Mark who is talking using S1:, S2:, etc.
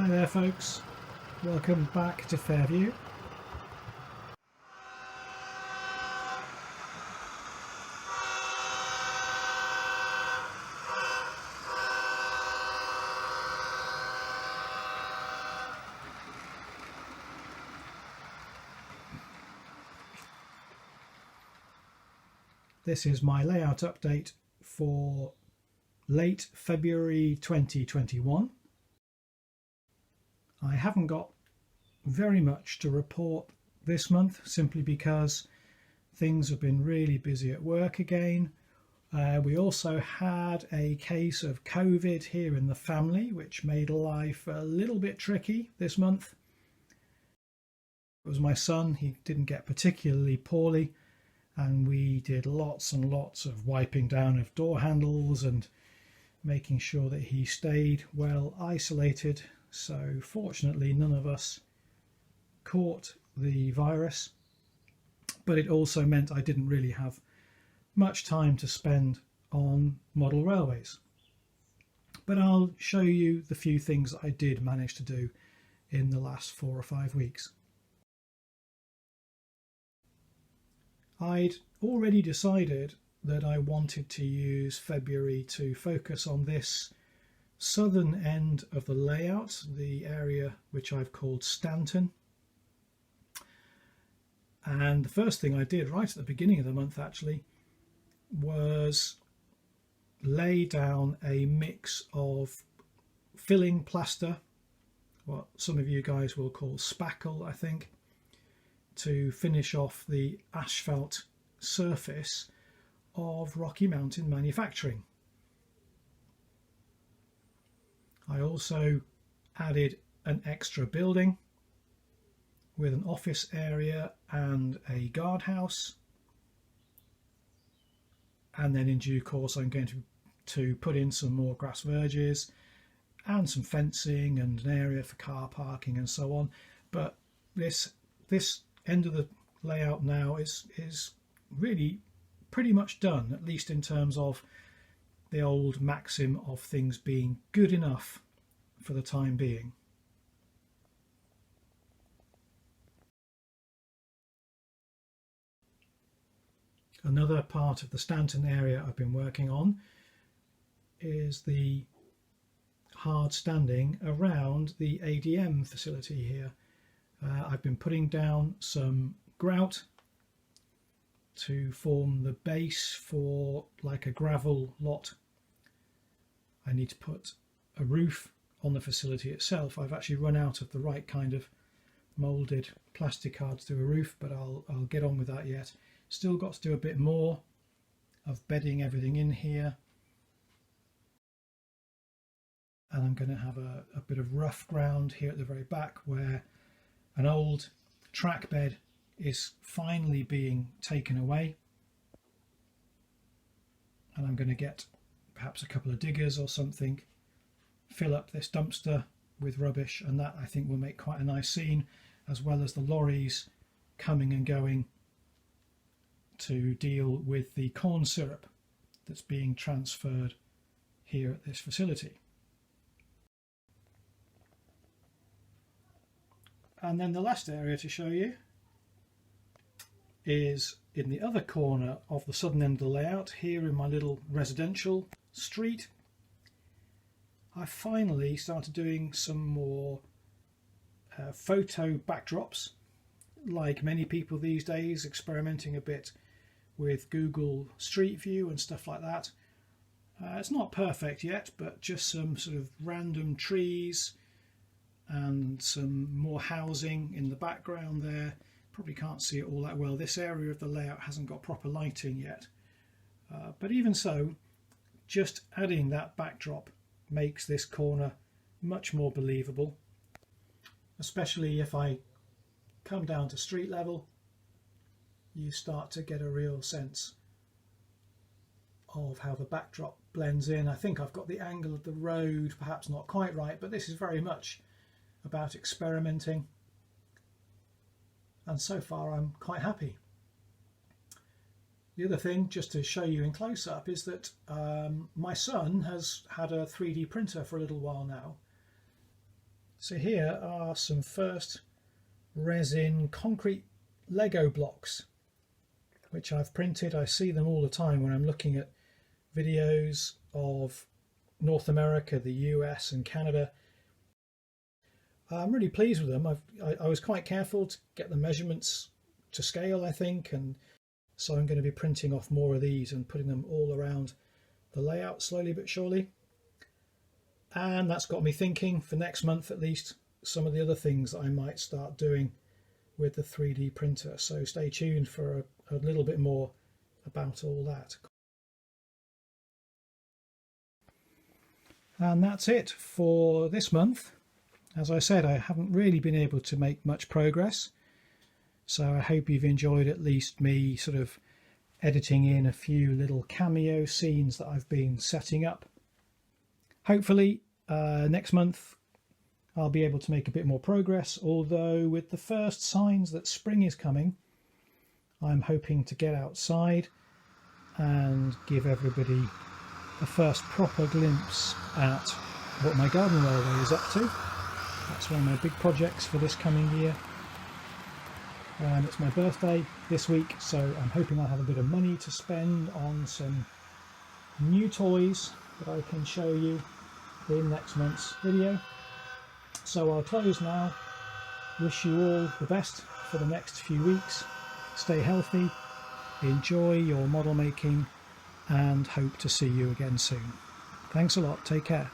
S1: Hi there folks, welcome back to Fairview. This is my layout update for late February 2021. I haven't got very much to report this month simply because things have been really busy at work again. We also had a case of COVID here in the family, which made life a little bit tricky this month. It was my son. He didn't get particularly poorly, and we did lots and lots of wiping down of door handles and making sure that he stayed well isolated. So fortunately none of us caught the virus, but it also meant I didn't really have much time to spend on model railways. But I'll show you the few things that I did manage to do in the last 4 or 5 weeks. I'd already decided that I wanted to use February to focus on this southern end of the layout, the area which I've called Stanton. And the first thing I did right at the beginning of the month actually was lay down a mix of filling plaster, what some of you guys will call spackle I think, to finish off the asphalt surface of Rocky Mountain manufacturing. I also added an extra building with an office area and a guardhouse, and then in due course I'm going to put in some more grass verges and some fencing and an area for car parking and so on. But this end of the layout now is really pretty much done, at least in terms of the old maxim of things being good enough for the time being. Another part of the Stanton area I've been working on is the hard standing around the ADM facility here. I've been putting down some grout to form the base for like a gravel lot. I need to put a roof on the facility itself. I've actually run out of the right kind of moulded plastic card to do a roof, but I'll get on with that yet. Still got to do a bit more of bedding everything in here, and I'm going to have a bit of rough ground here at the very back where an old track bed is finally being taken away, and I'm going to get perhaps a couple of diggers or something, fill up this dumpster with rubbish, and that I think will make quite a nice scene, as well as the lorries coming and going to deal with the corn syrup that's being transferred here at this facility. And then the last area to show you is in the other corner of the southern end of the layout, here in my little residential street. I finally started doing some more photo backdrops, like many people these days, experimenting a bit with Google Street View and stuff like that. It's not perfect yet, but just some sort of random trees and some more housing in the background there. Probably can't see it all that well. This area of the layout hasn't got proper lighting yet. But even so, just adding that backdrop makes this corner much more believable, especially if I come down to street level. You start to get a real sense of how the backdrop blends in. I think I've got the angle of the road perhaps not quite right, but this is very much about experimenting, and so far I'm quite happy. The other thing, just to show you in close-up, is that my son has had a 3D printer for a little while now, So here are some first resin concrete Lego blocks which I've printed. I see them all the time when I'm looking at videos of North America, the US and Canada. I'm really pleased with them. I was quite careful to get the measurements to scale, I think, and so I'm going to be printing off more of these and putting them all around the layout slowly but surely. And that's got me thinking for next month at least some of the other things that I might start doing with the 3D printer. So stay tuned for a little bit more about all that. And that's it for this month. As I said, I haven't really been able to make much progress, so I hope you've enjoyed at least me sort of editing in a few little cameo scenes that I've been setting up. Hopefully next month I'll be able to make a bit more progress, although with the first signs that spring is coming, I'm hoping to get outside and give everybody a first proper glimpse at what my garden railway is up to. That's one of my big projects for this coming year. It's my birthday this week, so I'm hoping I'll have a bit of money to spend on some new toys that I can show you in next month's video. So I'll close now. Wish you all the best for the next few weeks. Stay healthy, enjoy your model making, and hope to see you again soon. Thanks a lot. Take care.